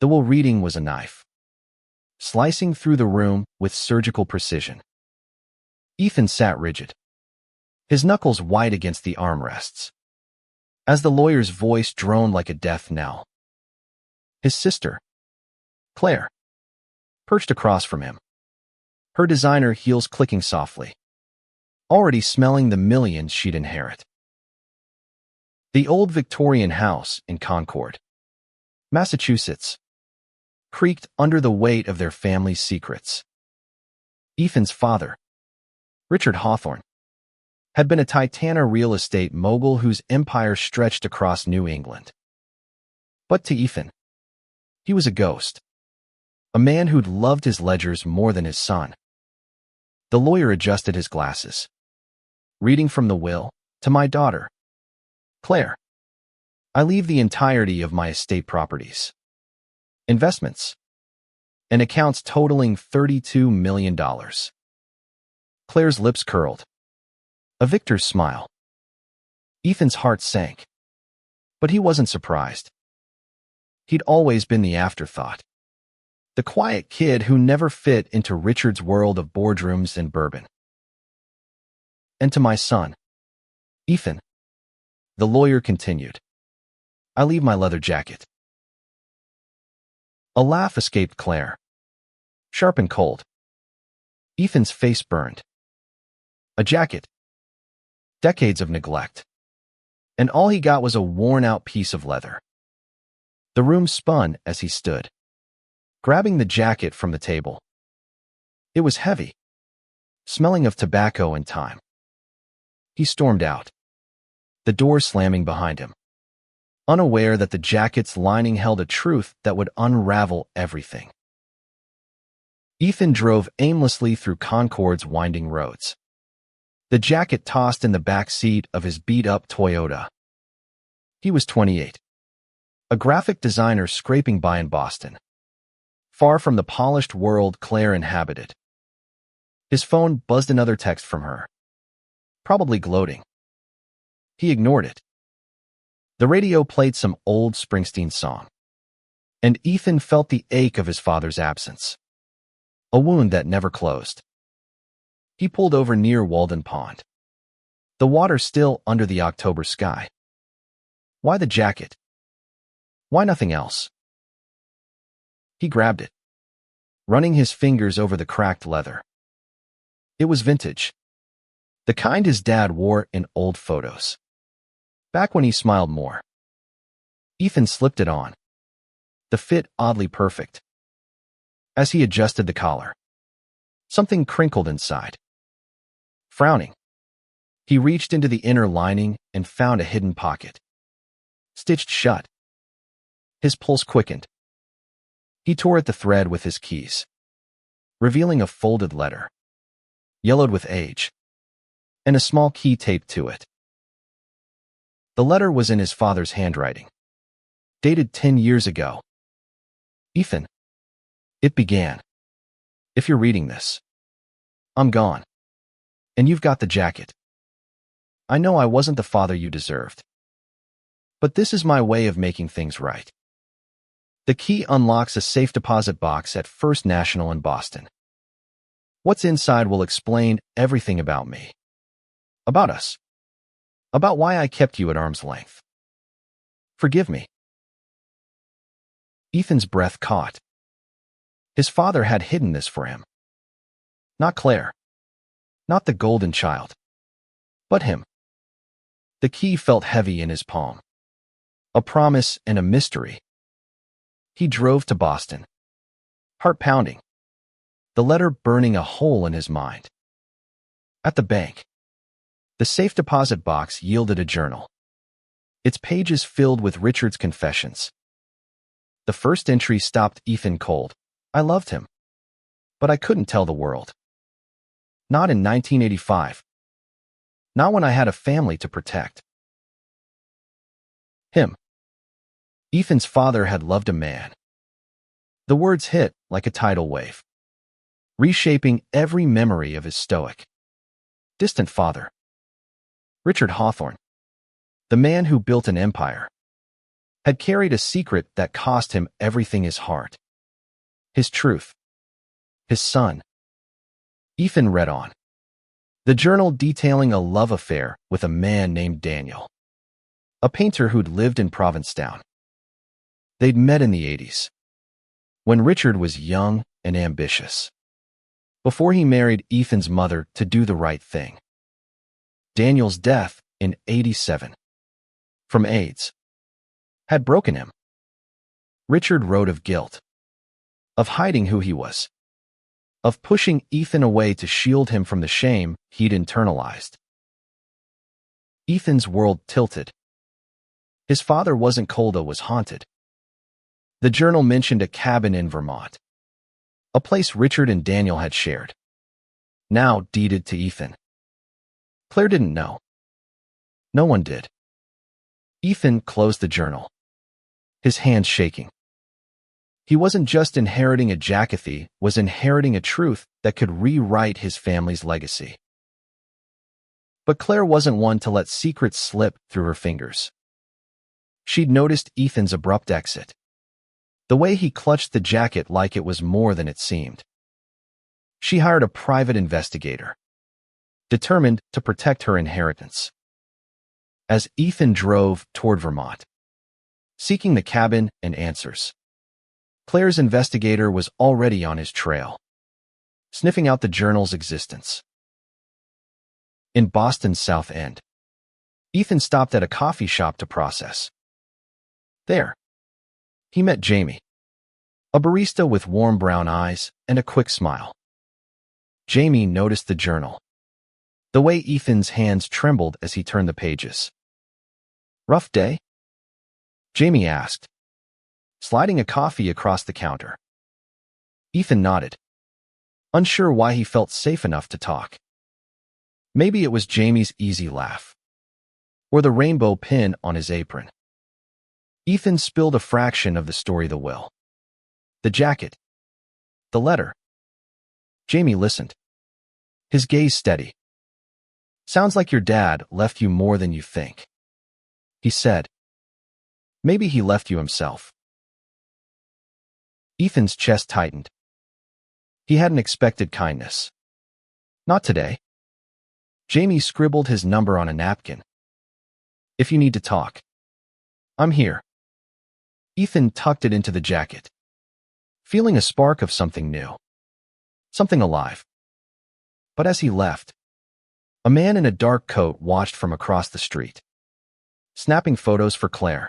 The will reading was a knife, slicing through the room with surgical precision. Ethan sat rigid, his knuckles white against the armrests, as the lawyer's voice droned like a death knell. His sister, Claire, perched across from him, her designer heels clicking softly, already smelling the millions she'd inherit. The old Victorian house in Concord, Massachusetts, creaked under the weight of their family's secrets. Ethan's father, Richard Hawthorne, had been a Titanic real estate mogul whose empire stretched across New England. But to Ethan, he was a ghost, a man who'd loved his ledgers more than his son. The lawyer adjusted his glasses, reading from the will. To my daughter, Claire, I leave the entirety of my estate properties, investments, and accounts totaling $32 million. Claire's lips curled, a victor's smile. Ethan's heart sank, but he wasn't surprised. He'd always been the afterthought, the quiet kid who never fit into Richard's world of boardrooms and bourbon. And to my son, Ethan, the lawyer continued, I leave my leather jacket. A laugh escaped Claire, sharp and cold. Ethan's face burned. A jacket. Decades of neglect. And all he got was a worn-out piece of leather. The room spun as he stood, grabbing the jacket from the table. It was heavy, smelling of tobacco and time. He stormed out, the door slamming behind him, unaware that the jacket's lining held a truth that would unravel everything. Ethan drove aimlessly through Concord's winding roads, the jacket tossed in the back seat of his beat-up Toyota. He was 28, a graphic designer scraping by in Boston, far from the polished world Claire inhabited. His phone buzzed another text from her, probably gloating. He ignored it. The radio played some old Springsteen song, and Ethan felt the ache of his father's absence, a wound that never closed. He pulled over near Walden Pond, the water still under the October sky. Why the jacket? Why nothing else? He grabbed it, running his fingers over the cracked leather. It was vintage, the kind his dad wore in old photos, back when he smiled more. Ethan slipped it on, the fit oddly perfect. As he adjusted the collar, something crinkled inside. Frowning, he reached into the inner lining and found a hidden pocket, stitched shut. His pulse quickened. He tore at the thread with his keys, revealing a folded letter, yellowed with age, and a small key taped to it. The letter was in his father's handwriting, dated 10 years ago. Ethan, it began. If you're reading this, I'm gone, and you've got the jacket. I know I wasn't the father you deserved, but this is my way of making things right. The key unlocks a safe deposit box at First National in Boston. What's inside will explain everything about me, about us, about why I kept you at arm's length. Forgive me. Ethan's breath caught. His father had hidden this for him. Not Claire, not the golden child, but him. The key felt heavy in his palm, a promise and a mystery. He drove to Boston, heart pounding, the letter burning a hole in his mind. At the bank, the safe deposit box yielded a journal, its pages filled with Richard's confessions. The first entry stopped Ethan cold. I loved him, but I couldn't tell the world. Not in 1985. Not when I had a family to protect. Him. Ethan's father had loved a man. The words hit like a tidal wave, reshaping every memory of his stoic, distant father. Richard Hawthorne, the man who built an empire, had carried a secret that cost him everything: his heart, his truth, his son. Ethan read on. The journal detailing a love affair with a man named Daniel, a painter who'd lived in Provincetown. They'd met in the 80s, when Richard was young and ambitious, before he married Ethan's mother to do the right thing. Daniel's death in 87 from AIDS had broken him. Richard wrote of guilt, of hiding who he was, of pushing Ethan away to shield him from the shame he'd internalized. Ethan's world tilted. His father wasn't cold, was haunted. The journal mentioned a cabin in Vermont, a place Richard and Daniel had shared, now deeded to Ethan. Claire didn't know. No one did. Ethan closed the journal, his hands shaking. He wasn't just inheriting a jacket, he was inheriting a truth that could rewrite his family's legacy. But Claire wasn't one to let secrets slip through her fingers. She'd noticed Ethan's abrupt exit, the way he clutched the jacket like it was more than it seemed. She hired a private investigator, determined to protect her inheritance. As Ethan drove toward Vermont, seeking the cabin and answers, Claire's investigator was already on his trail, sniffing out the journal's existence. In Boston's South End, Ethan stopped at a coffee shop to process. There, he met Jamie, a barista with warm brown eyes and a quick smile. Jamie noticed the journal, the way Ethan's hands trembled as he turned the pages. Rough day? Jamie asked, sliding a coffee across the counter. Ethan nodded, unsure why he felt safe enough to talk. Maybe it was Jamie's easy laugh, or the rainbow pin on his apron. Ethan spilled a fraction of the story: the will, the jacket, the letter. Jamie listened, his gaze steady. Sounds like your dad left you more than you think, he said. Maybe he left you himself. Ethan's chest tightened. He hadn't expected kindness. Not today. Jamie scribbled his number on a napkin. If you need to talk, I'm here. Ethan tucked it into the jacket, feeling a spark of something new, something alive. But as he left, a man in a dark coat watched from across the street, snapping photos for Claire.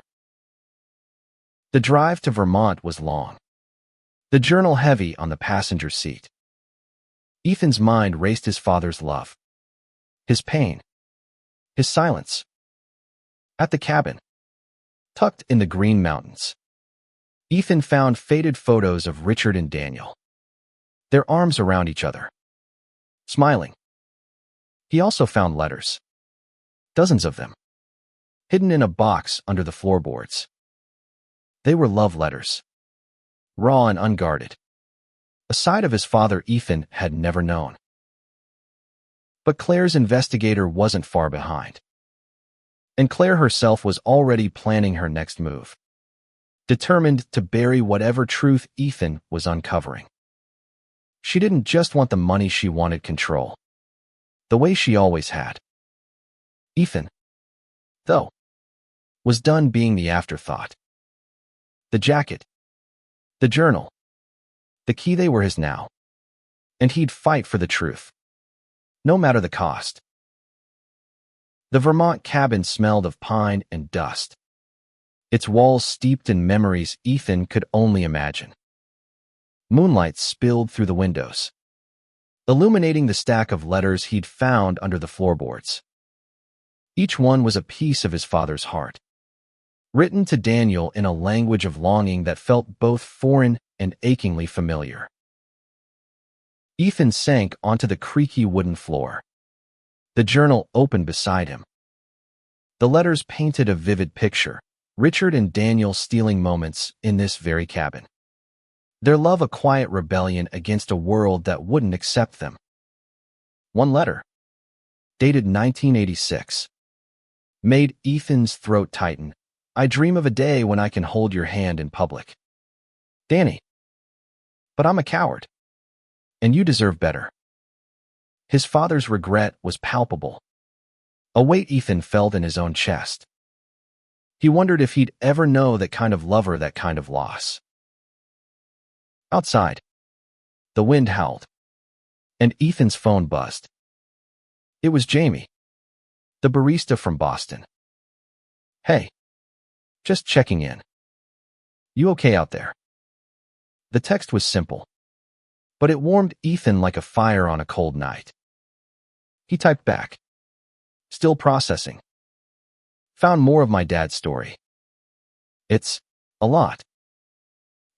The drive to Vermont was long, the journal heavy on the passenger seat. Ethan's mind raced: his father's love, his pain, his silence. At the cabin, tucked in the Green Mountains, Ethan found faded photos of Richard and Daniel, their arms around each other, smiling. He also found letters, dozens of them, hidden in a box under the floorboards. They were love letters, raw and unguarded, a side of his father Ethan had never known. But Claire's investigator wasn't far behind, and Claire herself was already planning her next move, determined to bury whatever truth Ethan was uncovering. She didn't just want the money, she wanted control, the way she always had. Ethan, though, was done being the afterthought. The jacket, the journal, the key, they were his now, and he'd fight for the truth, no matter the cost. The Vermont cabin smelled of pine and dust, its walls steeped in memories Ethan could only imagine. Moonlight spilled through the windows, illuminating the stack of letters he'd found under the floorboards. Each one was a piece of his father's heart, written to Daniel in a language of longing that felt both foreign and achingly familiar. Ethan sank onto the creaky wooden floor, the journal open beside him. The letters painted a vivid picture: Richard and Daniel stealing moments in this very cabin. Their love a quiet rebellion against a world that wouldn't accept them. One letter, dated 1986, made Ethan's throat tighten I dream of a day when I can hold your hand in public. Danny. But I'm a coward. And you deserve better. His father's regret was palpable. A weight Ethan felt in his own chest. He wondered if he'd ever know that kind of love or that kind of loss. Outside, the wind howled, and Ethan's phone buzzed. It was Jamie, the barista from Boston. Hey, just checking in. You okay out there? The text was simple, but it warmed Ethan like a fire on a cold night. He typed back. Still processing. Found more of my dad's story. It's a lot.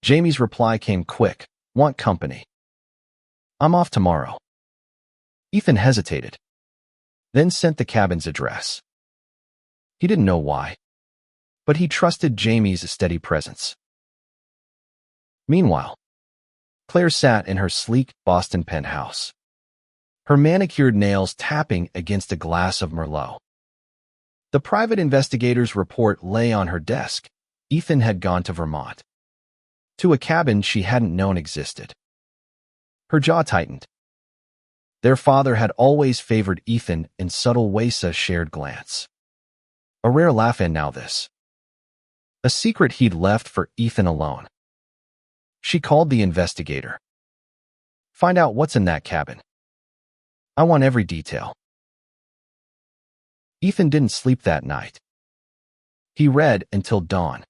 Jamie's reply came quick. Want company? I'm off tomorrow. Ethan hesitated, then sent the cabin's address. He didn't know why, but he trusted Jamie's steady presence. Meanwhile, Claire sat in her sleek Boston penthouse, her manicured nails tapping against a glass of Merlot. The private investigator's report lay on her desk. Ethan had gone to Vermont, to a cabin she hadn't known existed. Her jaw tightened. Their father had always favored Ethan in subtle ways. A shared glance. A rare laugh, and now this. A secret he'd left for Ethan alone. She called the investigator. Find out what's in that cabin. I want every detail. Ethan didn't sleep that night. He read until dawn,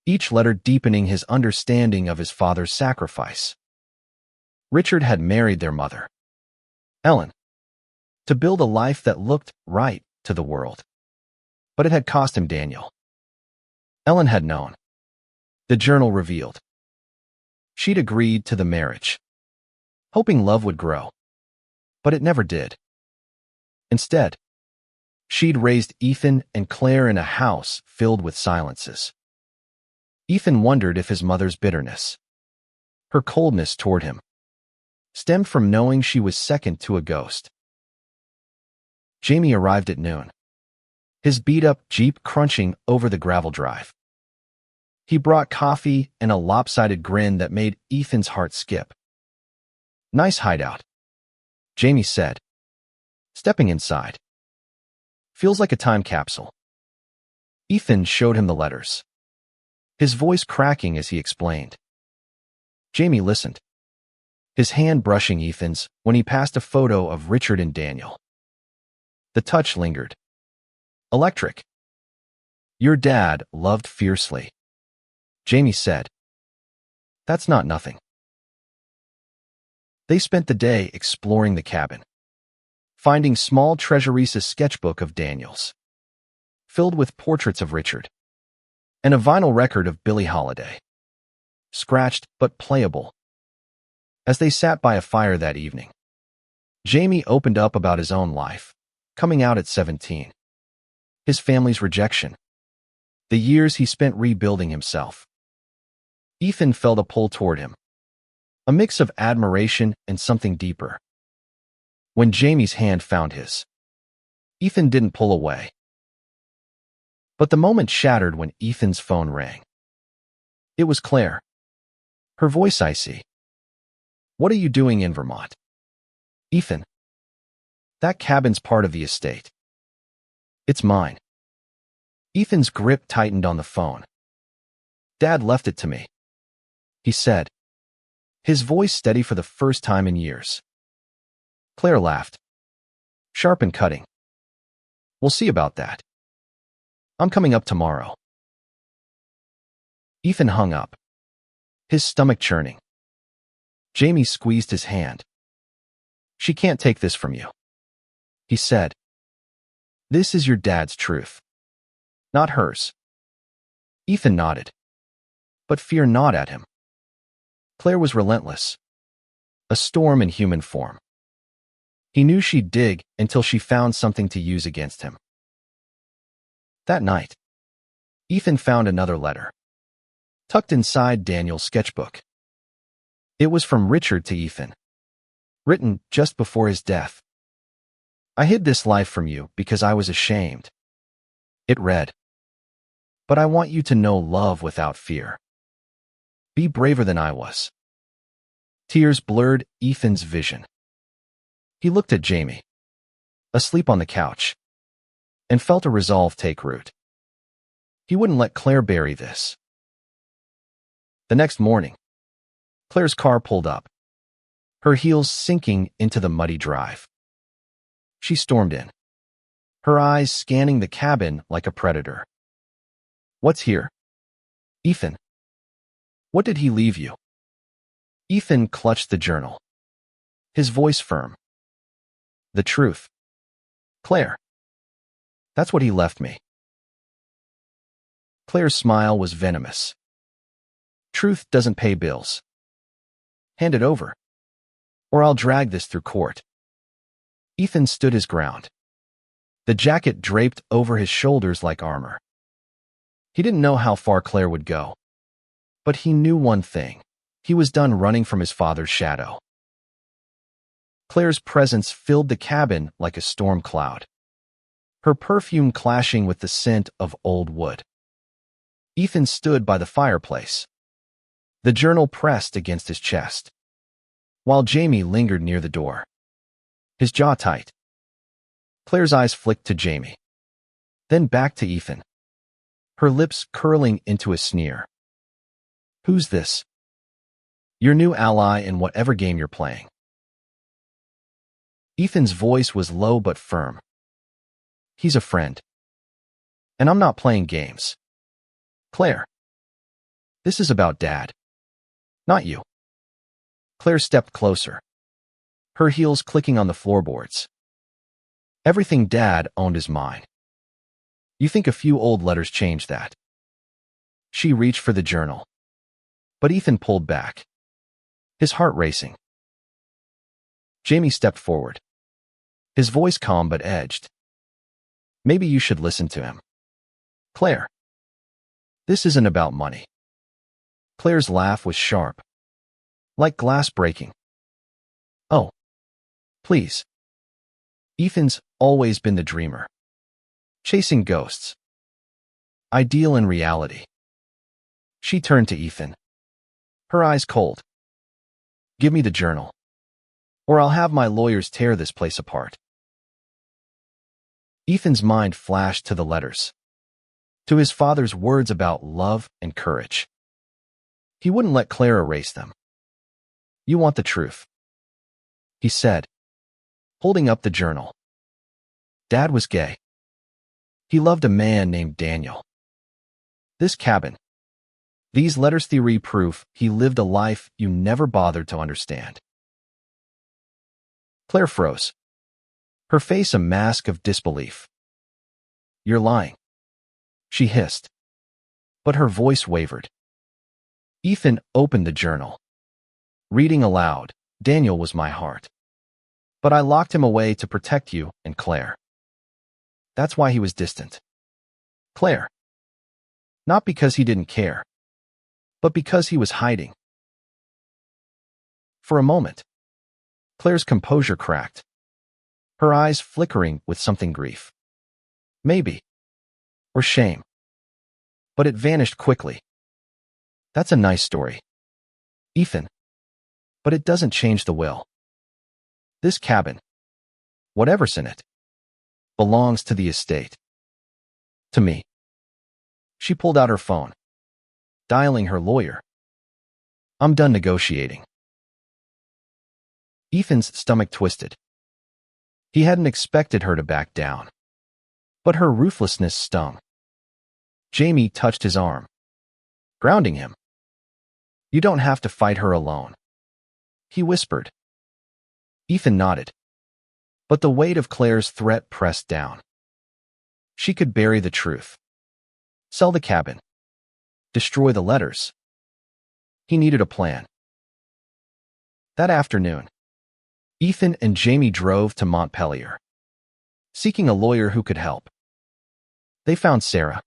each letter deepening his understanding of his father's sacrifice. Richard had married their mother, Ellen, to build a life that looked right to the world. But it had cost him Daniel. Ellen had known. The journal revealed. She'd agreed to the marriage, hoping love would grow. But it never did. Instead, she'd raised Ethan and Claire in a house filled with silences. Ethan wondered if his mother's bitterness, her coldness toward him, stemmed from knowing she was second to a ghost. Jamie arrived at noon, his beat-up Jeep crunching over the gravel drive. He brought coffee and a lopsided grin that made Ethan's heart skip. Nice hideout, Jamie said, stepping inside. Feels like a time capsule. Ethan showed him the letters, his voice cracking as he explained. Jamie listened, his hand brushing Ethan's when he passed a photo of Richard and Daniel. The touch lingered. Electric. Your dad loved fiercely, Jamie said. That's not nothing. They spent the day exploring the cabin, finding small treasures, a sketchbook of Daniel's, filled with portraits of Richard, and a vinyl record of Billie Holiday, scratched but playable. As they sat by a fire that evening, Jamie opened up about his own life, coming out at 17, his family's rejection, the years he spent rebuilding himself. Ethan felt a pull toward him, a mix of admiration and something deeper. When Jamie's hand found his, Ethan didn't pull away. But the moment shattered when Ethan's phone rang. It was Claire, her voice icy. What are you doing in Vermont? Ethan. That cabin's part of the estate. It's mine. Ethan's grip tightened on the phone. Dad left it to me, he said, his voice steady for the first time in years. Claire laughed, sharp and cutting. We'll see about that. I'm coming up tomorrow. Ethan hung up, his stomach churning. Jamie squeezed his hand. She can't take this from you, he said. This is your dad's truth, not hers. Ethan nodded, but fear gnawed at him. Claire was relentless, a storm in human form. He knew she'd dig until she found something to use against him. That night, Ethan found another letter, tucked inside Daniel's sketchbook. It was from Richard to Ethan, written just before his death. I hid this life from you because I was ashamed. It read, But I want you to know love without fear. Be braver than I was. Tears blurred Ethan's vision. He looked at Jamie, asleep on the couch, and felt a resolve take root. He wouldn't let Claire bury this. The next morning, Claire's car pulled up, her heels sinking into the muddy drive. She stormed in, her eyes scanning the cabin like a predator. What's here? Ethan. What did he leave you? Ethan clutched the journal, his voice firm. The truth. Claire. That's what he left me. Claire's smile was venomous. Truth doesn't pay bills. Hand it over, or I'll drag this through court. Ethan stood his ground, the jacket draped over his shoulders like armor. He didn't know how far Claire would go, but he knew one thing. He was done running from his father's shadow. Claire's presence filled the cabin like a storm cloud, her perfume clashing with the scent of old wood. Ethan stood by the fireplace, the journal pressed against his chest, while Jamie lingered near the door, his jaw tight. Claire's eyes flicked to Jamie, then back to Ethan, her lips curling into a sneer. Who's this? Your new ally in whatever game you're playing. Ethan's voice was low but firm. He's a friend. And I'm not playing games. Claire. This is about Dad. Not you. Claire stepped closer, her heels clicking on the floorboards. Everything Dad owned is mine. You think a few old letters changed that? She reached for the journal, but Ethan pulled back, his heart racing. Jamie stepped forward, his voice calm but edged. Maybe you should listen to him. Claire. This isn't about money. Claire's laugh was sharp, like glass breaking. Oh, please. Ethan's always been the dreamer, chasing ghosts, ideal in reality. She turned to Ethan, her eyes cold. Give me the journal, or I'll have my lawyers tear this place apart. Ethan's mind flashed to the letters, to his father's words about love and courage. He wouldn't let Claire erase them. You want the truth, he said, holding up the journal. Dad was gay. He loved a man named Daniel. This cabin, these letters theory proof he lived a life you never bothered to understand. Claire froze, her face a mask of disbelief. You're lying, she hissed, but her voice wavered. Ethan opened the journal, reading aloud. Daniel was my heart, but I locked him away to protect you and Claire. That's why he was distant. Claire. Not because he didn't care, but because he was hiding. For a moment, Claire's composure cracked, her eyes flickering with something grief. Maybe. Or shame. But it vanished quickly. That's a nice story, Ethan. But it doesn't change the will. This cabin, whatever's in it, belongs to the estate. To me. She pulled out her phone, dialing her lawyer. I'm done negotiating. Ethan's stomach twisted. He hadn't expected her to back down, but her ruthlessness stung. Jamie touched his arm, grounding him. You don't have to fight her alone, he whispered. Ethan nodded, but the weight of Claire's threat pressed down. She could bury the truth, sell the cabin, destroy the letters. He needed a plan. That afternoon, Ethan and Jamie drove to Montpelier, seeking a lawyer who could help. They found Sarah,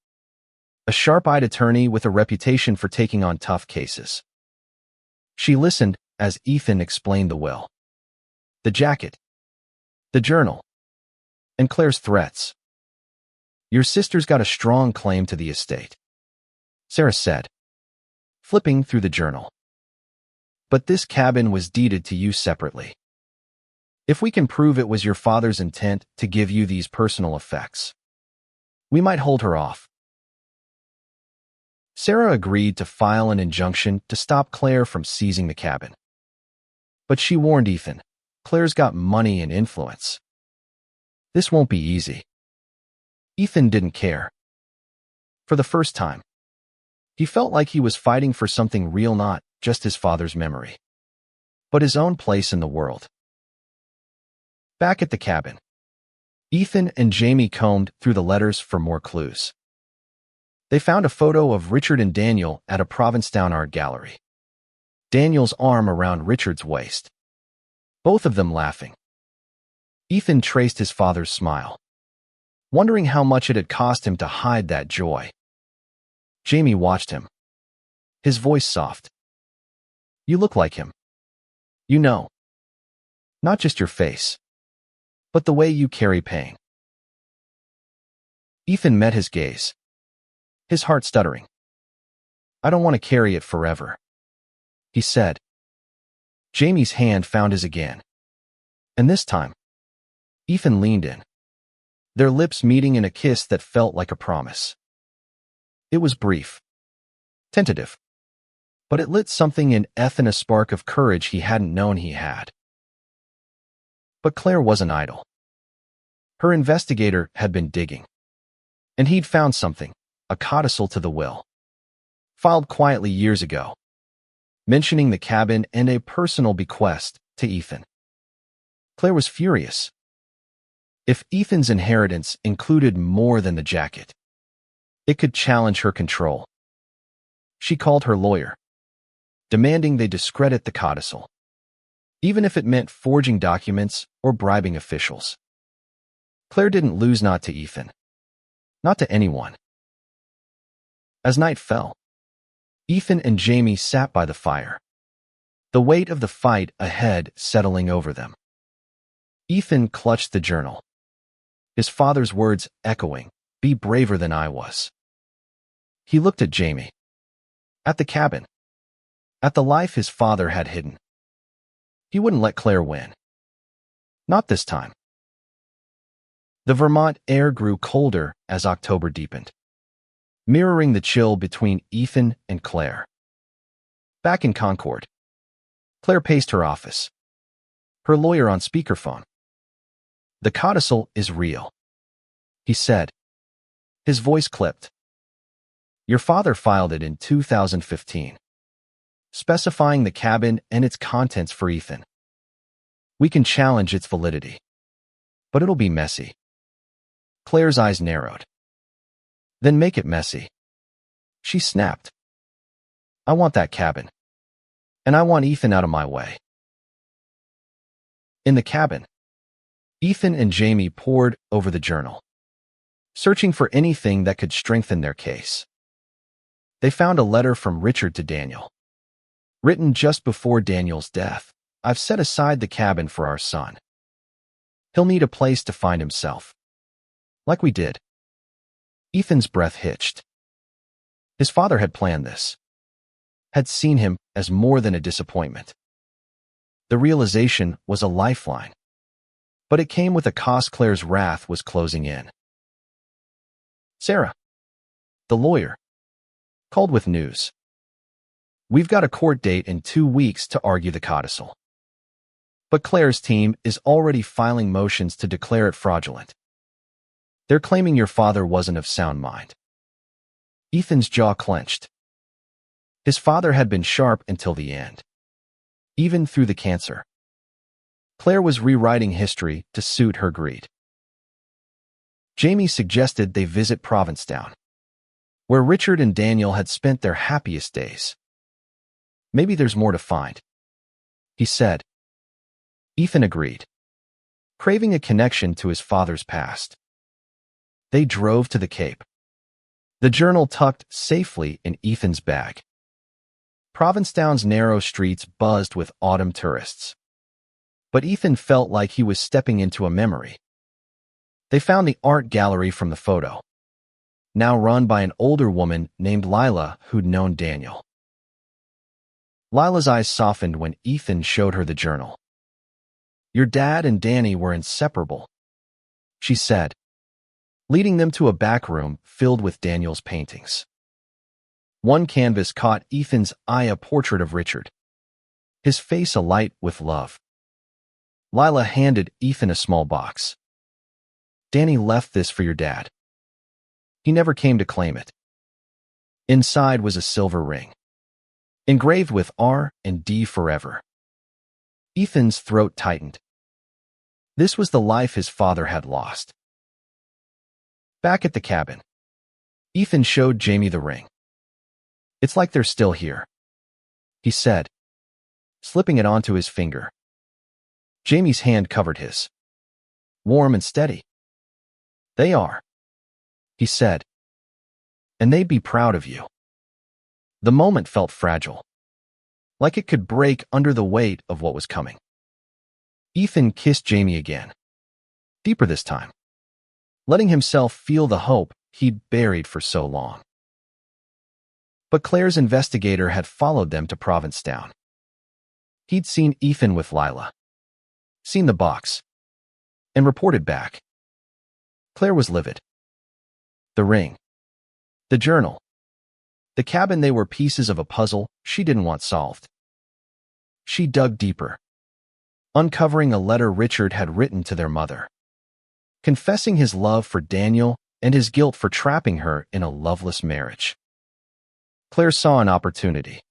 a sharp-eyed attorney with a reputation for taking on tough cases. She listened as Ethan explained the will, the jacket, the journal, and Claire's threats. Your sister's got a strong claim to the estate, Sarah said, flipping through the journal. But this cabin was deeded to you separately. If we can prove it was your father's intent to give you these personal effects, we might hold her off. Sarah agreed to file an injunction to stop Claire from seizing the cabin. But she warned Ethan, Claire's got money and influence. This won't be easy. Ethan didn't care. For the first time, he felt like he was fighting for something real, not just his father's memory, but his own place in the world. Back at the cabin, Ethan and Jamie combed through the letters for more clues. They found a photo of Richard and Daniel at a Provincetown art gallery. Daniel's arm around Richard's waist, both of them laughing. Ethan traced his father's smile, wondering how much it had cost him to hide that joy. Jamie watched him, his voice soft. You look like him. You know, not just your face, but the way you carry pain. Ethan met his gaze, his heart stuttering. I don't want to carry it forever, he said. Jamie's hand found his again, and this time, Ethan leaned in, their lips meeting in a kiss that felt like a promise. It was brief, tentative, but it lit something in Ethan, a spark of courage he hadn't known he had. But Claire wasn't idle. Her investigator had been digging, and he'd found something, a codicil to the will, filed quietly years ago, mentioning the cabin and a personal bequest to Ethan. Claire was furious. If Ethan's inheritance included more than the jacket, it could challenge her control. She called her lawyer, demanding they discredit the codicil, even if it meant forging documents or bribing officials. Claire didn't lose, not to Ethan, not to anyone. As night fell, Ethan and Jamie sat by the fire, the weight of the fight ahead settling over them. Ethan clutched the journal, his father's words echoing, "Be braver than I was." He looked at Jamie, at the cabin, at the life his father had hidden. He wouldn't let Claire win. Not this time. The Vermont air grew colder as October deepened, mirroring the chill between Ethan and Claire. Back in Concord, Claire paced her office, her lawyer on speakerphone. The codicil is real, he said, his voice clipped. Your father filed it in 2015, specifying the cabin and its contents for Ethan. We can challenge its validity, but it'll be messy. Claire's eyes narrowed. Then make it messy, she snapped. I want that cabin, and I want Ethan out of my way. In the cabin, Ethan and Jamie pored over the journal, searching for anything that could strengthen their case. They found a letter from Richard to Daniel, written just before Daniel's death. I've set aside the cabin for our son. He'll need a place to find himself, like we did. Ethan's breath hitched. His father had planned this, had seen him as more than a disappointment. The realization was a lifeline, but it came with a cost. Claire's wrath was closing in. Sarah, the lawyer, called with news. We've got a court date in 2 weeks to argue the codicil. But Claire's team is already filing motions to declare it fraudulent. They're claiming your father wasn't of sound mind. Ethan's jaw clenched. His father had been sharp until the end, even through the cancer. Claire was rewriting history to suit her greed. Jamie suggested they visit Provincetown, where Richard and Daniel had spent their happiest days. Maybe there's more to find, he said. Ethan agreed, craving a connection to his father's past. They drove to the Cape, the journal tucked safely in Ethan's bag. Provincetown's narrow streets buzzed with autumn tourists, but Ethan felt like he was stepping into a memory. They found the art gallery from the photo, now run by an older woman named Lila who'd known Daniel. Lila's eyes softened when Ethan showed her the journal. "Your dad and Danny were inseparable," she said, leading them to a back room filled with Daniel's paintings. One canvas caught Ethan's eye, a portrait of Richard, his face alight with love. Lila handed Ethan a small box. "Danny left this for your dad. He never came to claim it." Inside was a silver ring, engraved with R and D forever. Ethan's throat tightened. This was the life his father had lost. Back at the cabin, Ethan showed Jamie the ring. "It's like they're still here," he said, slipping it onto his finger. Jamie's hand covered his. "Warm and steady." "They are," he said, "and they'd be proud of you." The moment felt fragile, like it could break under the weight of what was coming. Ethan kissed Jamie again, deeper this time, letting himself feel the hope he'd buried for so long. But Claire's investigator had followed them to Provincetown. He'd seen Ethan with Lila, seen the box, and reported back. Claire was livid. The ring, the journal, the cabin, they were pieces of a puzzle she didn't want solved. She dug deeper, uncovering a letter Richard had written to their mother, confessing his love for Daniel and his guilt for trapping her in a loveless marriage. Claire saw an opportunity.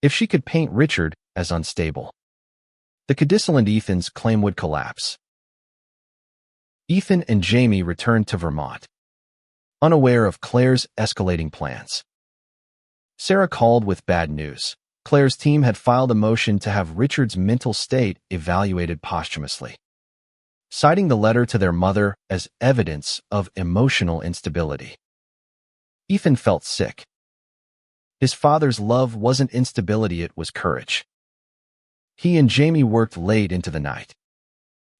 If she could paint Richard as unstable, the codicil and Ethan's claim would collapse. Ethan and Jamie returned to Vermont, unaware of Claire's escalating plans. Sarah called with bad news. Claire's team had filed a motion to have Richard's mental state evaluated posthumously, citing the letter to their mother as evidence of emotional instability. Ethan felt sick. His father's love wasn't instability, it was courage. He and Jamie worked late into the night,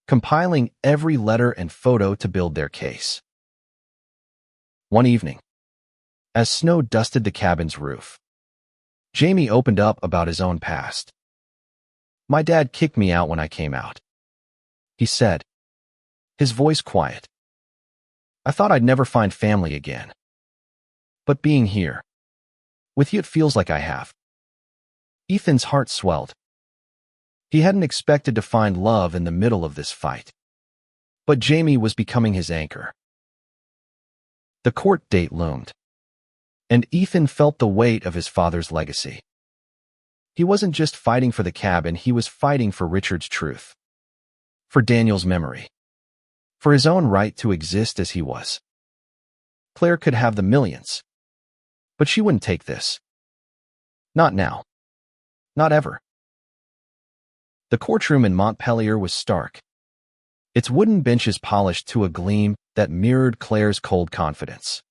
compiling every letter and photo to build their case. One evening, as snow dusted the cabin's roof, Jamie opened up about his own past. "My dad kicked me out when I came out," he said, his voice quiet. "I thought I'd never find family again. But being here with you, it feels like I have." Ethan's heart swelled. He hadn't expected to find love in the middle of this fight, but Jamie was becoming his anchor. The court date loomed, and Ethan felt the weight of his father's legacy. He wasn't just fighting for the cabin, he was fighting for Richard's truth, for Daniel's memory, for his own right to exist as he was. Claire could have the millions, but she wouldn't take this. Not now. Not ever. The courtroom in Montpelier was stark, its wooden benches polished to a gleam that mirrored Claire's cold confidence.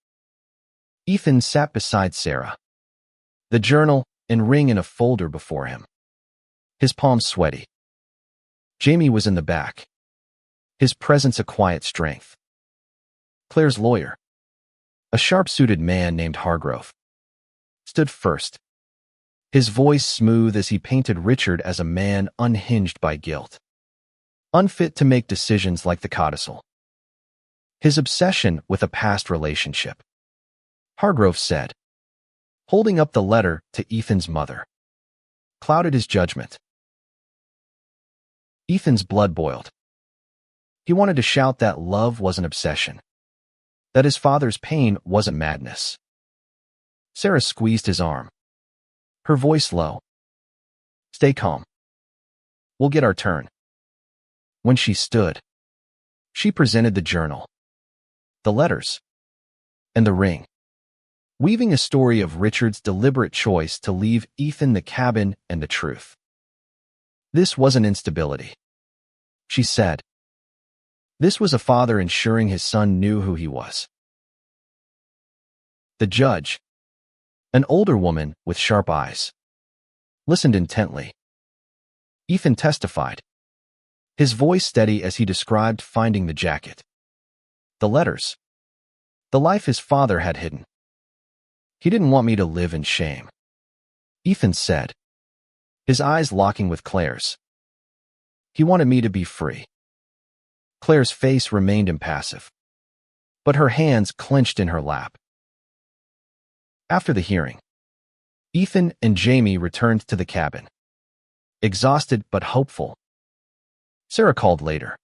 Ethan sat beside Sarah, the journal and ring in a folder before him, his palms sweaty. Jamie was in the back, his presence a quiet strength. Claire's lawyer, a sharp-suited man named Hargrove, stood first, his voice smooth as he painted Richard as a man unhinged by guilt, unfit to make decisions like the codicil, his obsession with a past relationship. Hargrove said, holding up the letter to Ethan's mother, clouded his judgment. Ethan's blood boiled. He wanted to shout that love was an obsession, that his father's pain wasn't madness. Sarah squeezed his arm, her voice low. "Stay calm. We'll get our turn." When she stood, she presented the journal, the letters, and the ring, weaving a story of Richard's deliberate choice to leave Ethan the cabin and the truth. "This wasn't instability," she said. "This was a father ensuring his son knew who he was." The judge, an older woman with sharp eyes, listened intently. Ethan testified, his voice steady as he described finding the jacket, the letters, the life his father had hidden. He didn't want me to live in shame, Ethan said, his eyes locking with Claire's. He wanted me to be free. Claire's face remained impassive, but her hands clenched in her lap. After the hearing, Ethan and Jamie returned to the cabin, exhausted but hopeful. Sarah called later,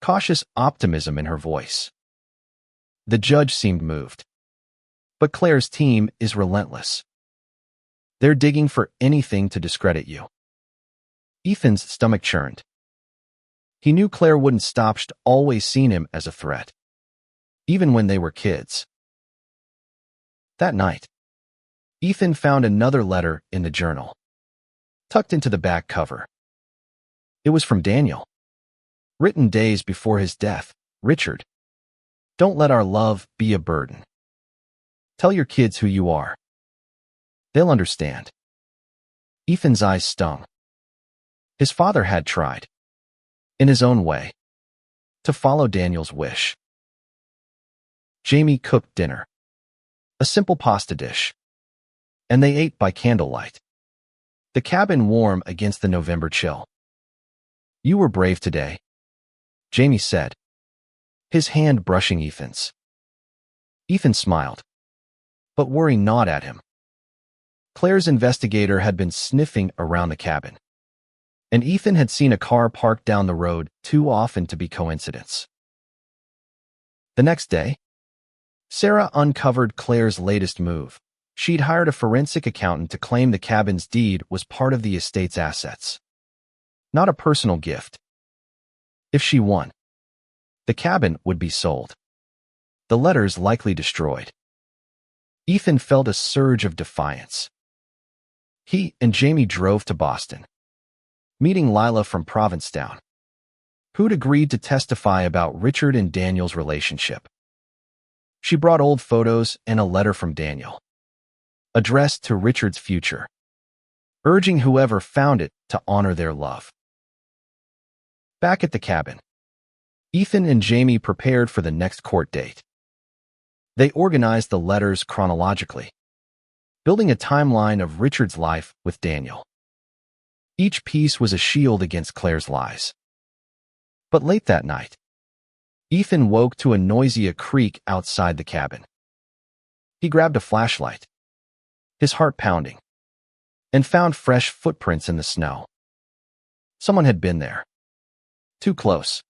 cautious optimism in her voice. The judge seemed moved. But Claire's team is relentless. They're digging for anything to discredit you. Ethan's stomach churned. He knew Claire wouldn't stop. She'd always seen him as a threat, even when they were kids. That night, Ethan found another letter in the journal, tucked into the back cover. It was from Daniel, written days before his death. Richard, don't let our love be a burden. Tell your kids who you are. They'll understand. Ethan's eyes stung. His father had tried, in his own way, to follow Daniel's wish. Jamie cooked dinner, a simple pasta dish, and they ate by candlelight, the cabin warm against the November chill. You were brave today, Jamie said, his hand brushing Ethan's. Ethan smiled, but worry gnawed at him. Claire's investigator had been sniffing around the cabin, and Ethan had seen a car parked down the road too often to be coincidence. The next day, Sarah uncovered Claire's latest move. She'd hired a forensic accountant to claim the cabin's deed was part of the estate's assets, not a personal gift. If she won, the cabin would be sold, the letters likely destroyed. Ethan felt a surge of defiance. He and Jamie drove to Boston, meeting Lila from Provincetown, who'd agreed to testify about Richard and Daniel's relationship. She brought old photos and a letter from Daniel, addressed to Richard's future, urging whoever found it to honor their love. Back at the cabin, Ethan and Jamie prepared for the next court date. They organized the letters chronologically, building a timeline of Richard's life with Daniel. Each piece was a shield against Claire's lies. But late that night, Ethan woke to a noisy creak outside the cabin. He grabbed a flashlight, his heart pounding, and found fresh footprints in the snow. Someone had been there. Too close.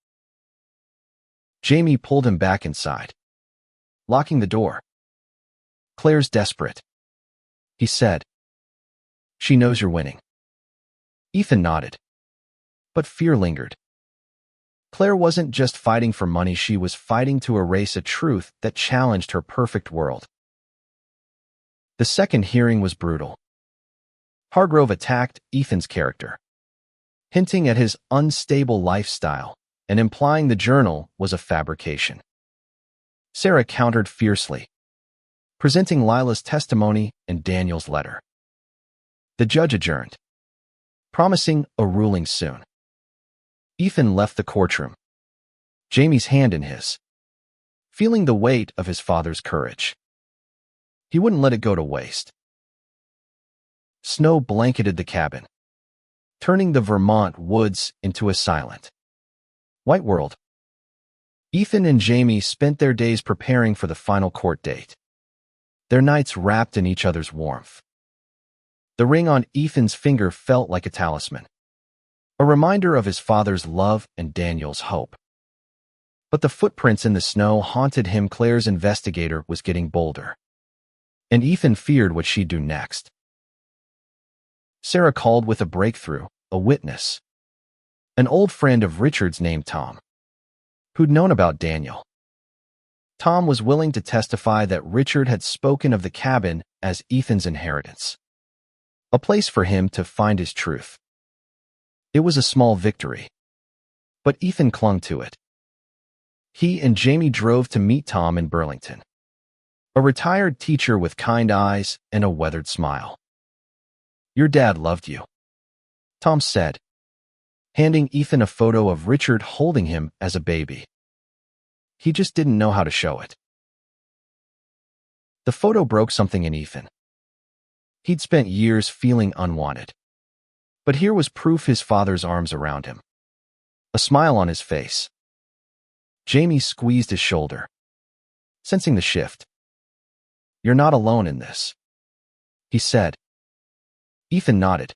Jamie pulled him back inside, locking the door. Claire's desperate, he said. She knows you're winning. Ethan nodded, but fear lingered. Claire wasn't just fighting for money, she was fighting to erase a truth that challenged her perfect world. The second hearing was brutal. Hargrove attacked Ethan's character, hinting at his unstable lifestyle and implying the journal was a fabrication. Sarah countered fiercely, presenting Lila's testimony and Daniel's letter. The judge adjourned, promising a ruling soon. Ethan left the courtroom, Jamie's hand in his, feeling the weight of his father's courage. He wouldn't let it go to waste. Snow blanketed the cabin, turning the Vermont woods into a silent, white world. Ethan and Jamie spent their days preparing for the final court date, their nights wrapped in each other's warmth. The ring on Ethan's finger felt like a talisman, a reminder of his father's love and Daniel's hope. But the footprints in the snow haunted him. Claire's investigator was getting bolder, and Ethan feared what she'd do next. Sarah called with a breakthrough, a witness, an old friend of Richard's named Tom, who'd known about Daniel. Tom was willing to testify that Richard had spoken of the cabin as Ethan's inheritance, a place for him to find his truth. It was a small victory, but Ethan clung to it. He and Jamie drove to meet Tom in Burlington, a retired teacher with kind eyes and a weathered smile. Your dad loved you, Tom said, handing Ethan a photo of Richard holding him as a baby. He just didn't know how to show it. The photo broke something in Ethan. He'd spent years feeling unwanted. But here was proof, his father's arms around him, a smile on his face. Jamie squeezed his shoulder, sensing the shift. "You're not alone in this," he said. Ethan nodded,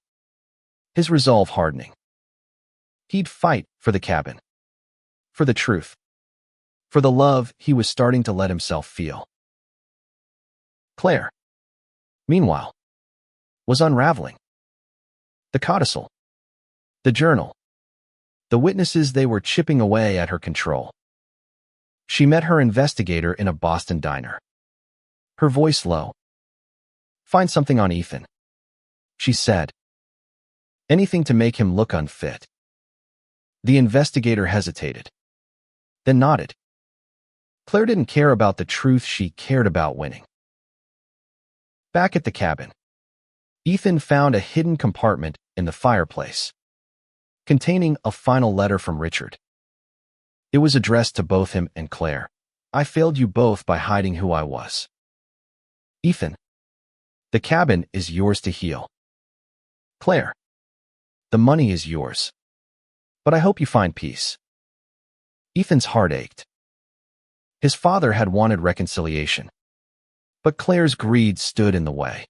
his resolve hardening. He'd fight for the cabin, for the truth, for the love he was starting to let himself feel. Claire, meanwhile, was unraveling. The codicil, the journal, the witnesses, they were chipping away at her control. She met her investigator in a Boston diner, her voice low. "Find something on Ethan," she said. "Anything to make him look unfit." The investigator hesitated, then nodded. Claire didn't care about the truth, she cared about winning. Back at the cabin, Ethan found a hidden compartment in the fireplace, containing a final letter from Richard. It was addressed to both him and Claire. "I failed you both by hiding who I was. Ethan, the cabin is yours to heal. Claire, the money is yours. But I hope you find peace." Ethan's heart ached. His father had wanted reconciliation, but Claire's greed stood in the way.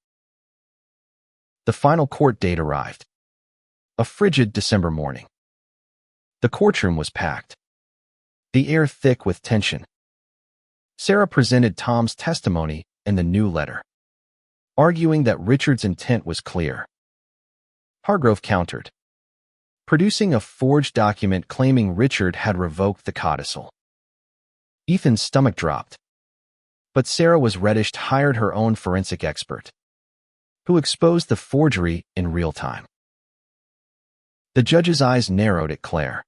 The final court date arrived, a frigid December morning. The courtroom was packed, the air thick with tension. Sarah presented Tom's testimony and the new letter, arguing that Richard's intent was clear. Hargrove countered, producing a forged document claiming Richard had revoked the codicil. Ethan's stomach dropped, but Sarah was reddish, hired her own forensic expert, who exposed the forgery in real time. The judge's eyes narrowed at Claire,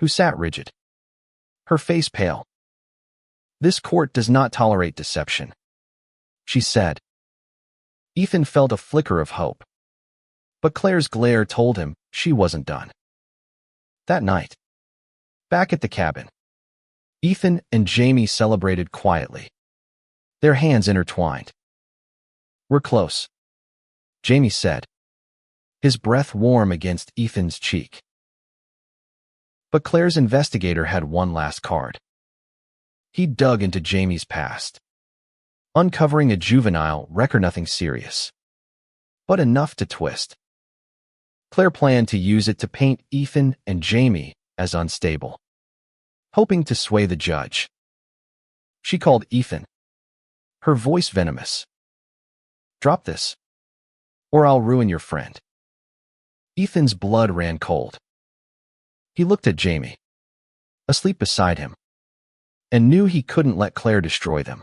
who sat rigid, her face pale. "This court does not tolerate deception," she said. Ethan felt a flicker of hope, but Claire's glare told him she wasn't done. That night, back at the cabin, Ethan and Jamie celebrated quietly, their hands intertwined. "We're close," Jamie said, his breath warm against Ethan's cheek. But Claire's investigator had one last card. He dug into Jamie's past, uncovering a juvenile record, nothing serious, but enough to twist. Claire planned to use it to paint Ethan and Jamie as unstable, hoping to sway the judge. She called Ethan, her voice venomous. "Drop this, or I'll ruin your friend." Ethan's blood ran cold. He looked at Jamie, asleep beside him, and knew he couldn't let Claire destroy them.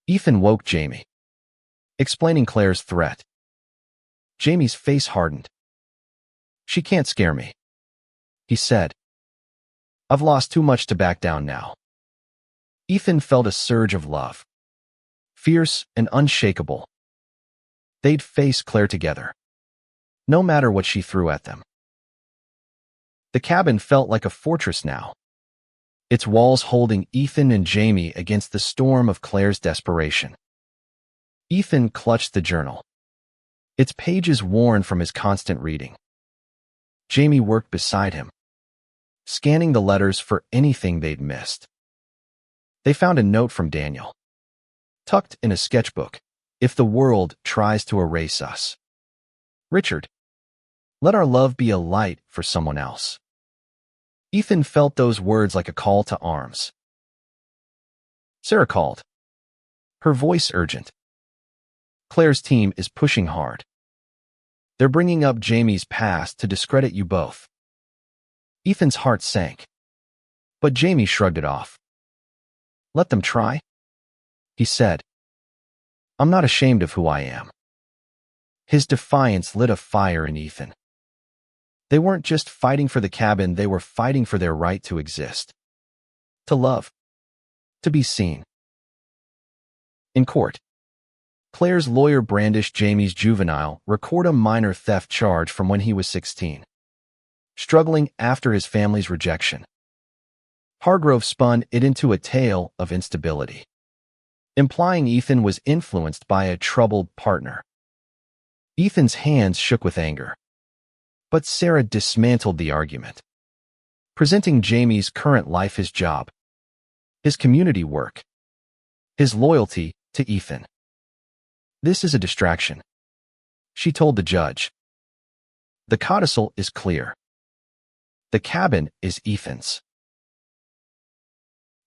Ethan woke Jamie, explaining Claire's threat. Jamie's face hardened. "She can't scare me," he said. "I've lost too much to back down now." Ethan felt a surge of love, fierce and unshakable. They'd face Claire together, no matter what she threw at them. The cabin felt like a fortress now, its walls holding Ethan and Jamie against the storm of Claire's desperation. Ethan clutched the journal, its pages worn from his constant reading. Jamie worked beside him, scanning the letters for anything they'd missed. They found a note from Daniel, tucked in a sketchbook. "If the world tries to erase us, Richard, let our love be a light for someone else." Ethan felt those words like a call to arms. Sarah called, her voice urgent. "Claire's team is pushing hard. They're bringing up Jamie's past to discredit you both." Ethan's heart sank, but Jamie shrugged it off. "Let them try," he said. "I'm not ashamed of who I am." His defiance lit a fire in Ethan. They weren't just fighting for the cabin, they were fighting for their right to exist, to love, to be seen. In court, Claire's lawyer brandished Jamie's juvenile record a minor theft charge from when he was 16, struggling after his family's rejection. Hargrove spun it into a tale of instability, implying Ethan was influenced by a troubled partner. Ethan's hands shook with anger, but Sarah dismantled the argument, presenting Jamie's current life, his job, his community work, his loyalty to Ethan. "This is a distraction," she told the judge. "The codicil is clear. The cabin is Ethan's."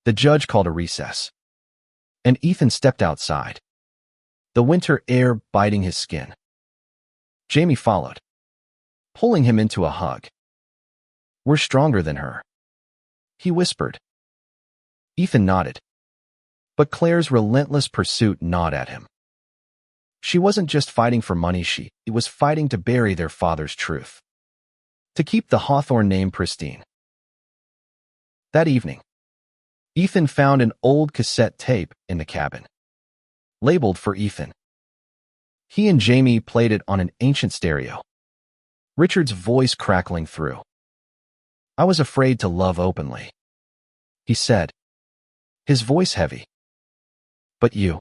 The judge called a recess, and Ethan stepped outside, the winter air biting his skin. Jamie followed, pulling him into a hug. "We're stronger than her," he whispered. Ethan nodded, but Claire's relentless pursuit gnawed at him. She wasn't just fighting for money, she was fighting to bury their father's truth, to keep the Hawthorne name pristine. That evening, Ethan found an old cassette tape in the cabin, labeled for Ethan. He and Jamie played it on an ancient stereo, Richard's voice crackling through. "I was afraid to love openly," he said, his voice heavy. "But you,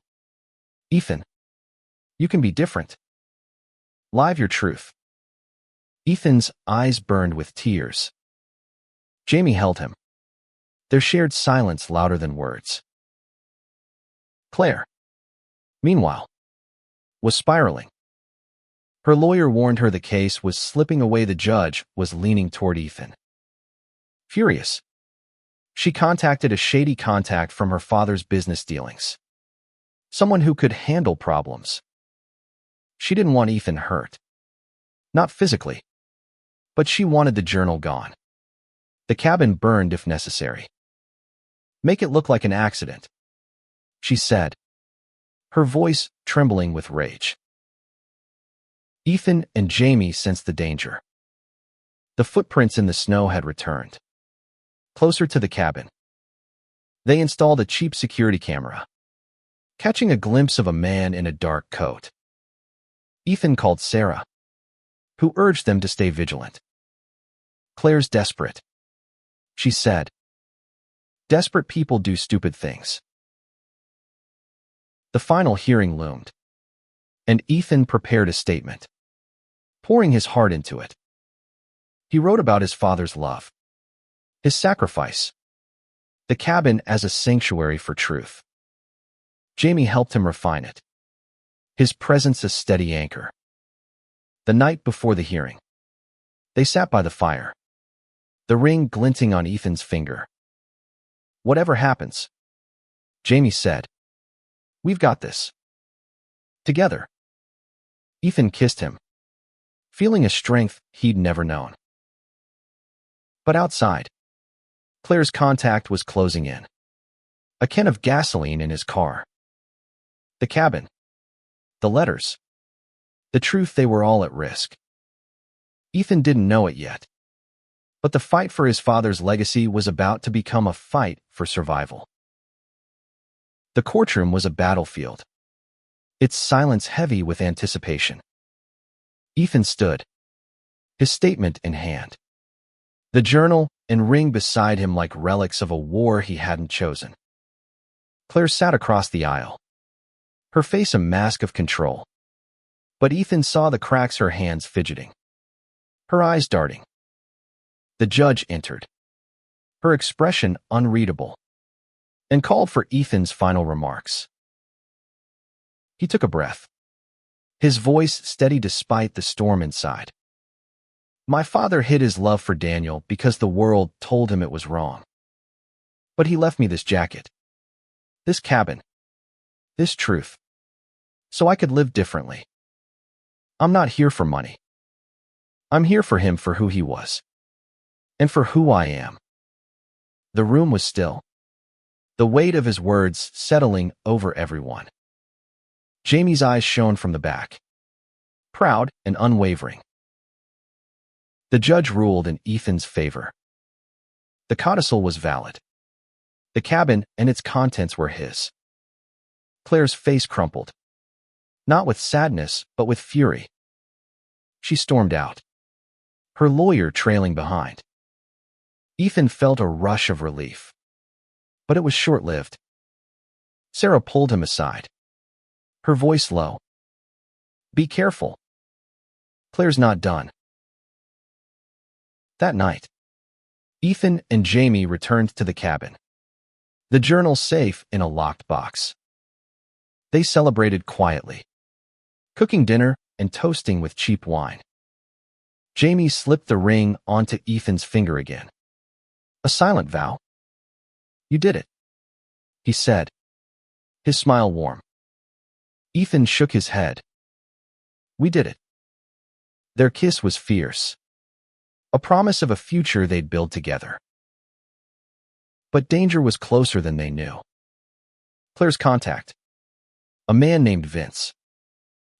Ethan, you can be different. Live your truth." Ethan's eyes burned with tears. Jamie held him, their shared silence louder than words. Claire, meanwhile, was spiraling. Her lawyer warned her the case was slipping away. The judge was leaning toward Ethan. Furious, she contacted a shady contact from her father's business dealings, someone who could handle problems. She didn't want Ethan hurt, not physically, but she wanted the journal gone, the cabin burned if necessary. "Make it look like an accident," she said, her voice trembling with rage. Ethan and Jamie sensed the danger. The footprints in the snow had returned, closer to the cabin. They installed a cheap security camera, catching a glimpse of a man in a dark coat. Ethan called Sarah, who urged them to stay vigilant. "Claire's desperate," she said. "Desperate people do stupid things." The final hearing loomed, and Ethan prepared a statement, pouring his heart into it. He wrote about his father's love, his sacrifice, the cabin as a sanctuary for truth. Jamie helped him refine it, his presence a steady anchor. The night before the hearing, they sat by the fire, the ring glinting on Ethan's finger. "Whatever happens," Jamie said, "we've got this. Together." Ethan kissed him, feeling a strength he'd never known. But outside, Claire's contact was closing in, a can of gasoline in his car. The cabin, the letters, the truth, they were all at risk. Ethan didn't know it yet, but the fight for his father's legacy was about to become a fight for survival. The courtroom was a battlefield, its silence heavy with anticipation. Ethan stood, his statement in hand, the journal and ring beside him like relics of a war he hadn't chosen. Claire sat across the aisle, her face a mask of control, but Ethan saw the cracks, her hands fidgeting, her eyes darting. The judge entered, her expression unreadable, and called for Ethan's final remarks. He took a breath, his voice steady despite the storm inside. "My father hid his love for Daniel because the world told him it was wrong. But he left me this jacket, this cabin, this truth, so I could live differently. I'm not here for money. I'm here for him, for who he was, and for who I am." The room was still, the weight of his words settling over everyone. Jamie's eyes shone from the back, proud and unwavering. The judge ruled in Ethan's favor. The codicil was valid. The cabin and its contents were his. Claire's face crumpled, not with sadness, but with fury. She stormed out, her lawyer trailing behind. Ethan felt a rush of relief, but it was short-lived. Sarah pulled him aside, her voice low. Be careful. Claire's not done. That night, Ethan and Jamie returned to the cabin, the journal safe in a locked box. They celebrated quietly, cooking dinner and toasting with cheap wine. Jamie slipped the ring onto Ethan's finger again. A silent vow. You did it, he said, his smile warm. Ethan shook his head. We did it. Their kiss was fierce, a promise of a future they'd build together. But danger was closer than they knew. Claire's contact, a man named Vince,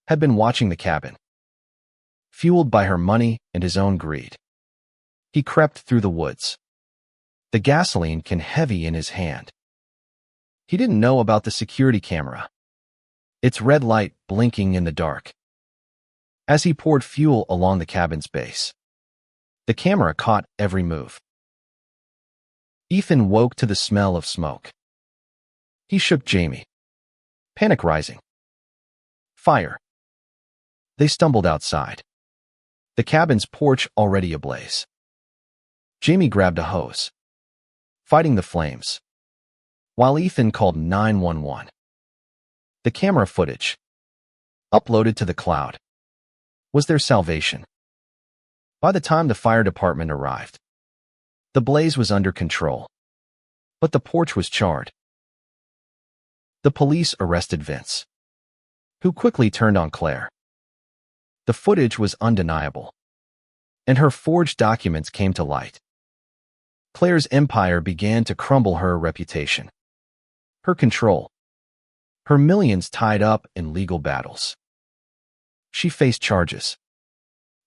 had been watching the cabin, fueled by her money and his own greed. He crept through the woods, the gasoline can heavy in his hand. He didn't know about the security camera, its red light blinking in the dark. As he poured fuel along the cabin's base, the camera caught every move. Ethan woke to the smell of smoke. He shook Jamie, panic rising. Fire. They stumbled outside, the cabin's porch already ablaze. Jamie grabbed a hose, fighting the flames, while Ethan called 911. The camera footage, uploaded to the cloud, was their salvation. By the time the fire department arrived, the blaze was under control, but the porch was charred. The police arrested Vince, who quickly turned on Claire. The footage was undeniable, and her forged documents came to light. Claire's empire began to crumble, her reputation, her control, her millions tied up in legal battles. She faced charges,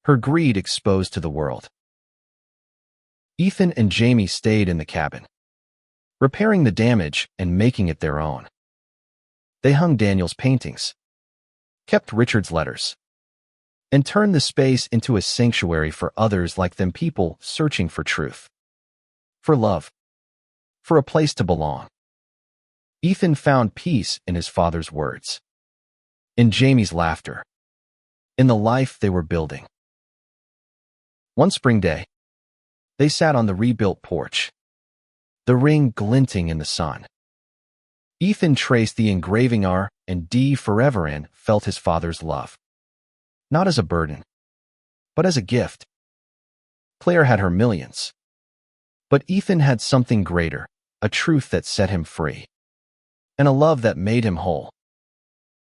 her greed exposed to the world. Ethan and Jamie stayed in the cabin, repairing the damage and making it their own. They hung Daniel's paintings, kept Richard's letters, and turned the space into a sanctuary for others like them, people searching for truth, for love, for a place to belong. Ethan found peace in his father's words, in Jamie's laughter, in the life they were building. One spring day, they sat on the rebuilt porch, the ring glinting in the sun. Ethan traced the engraving R and D forever and felt his father's love, not as a burden, but as a gift. Claire had her millions, but Ethan had something greater, a truth that set him free, and a love that made him whole.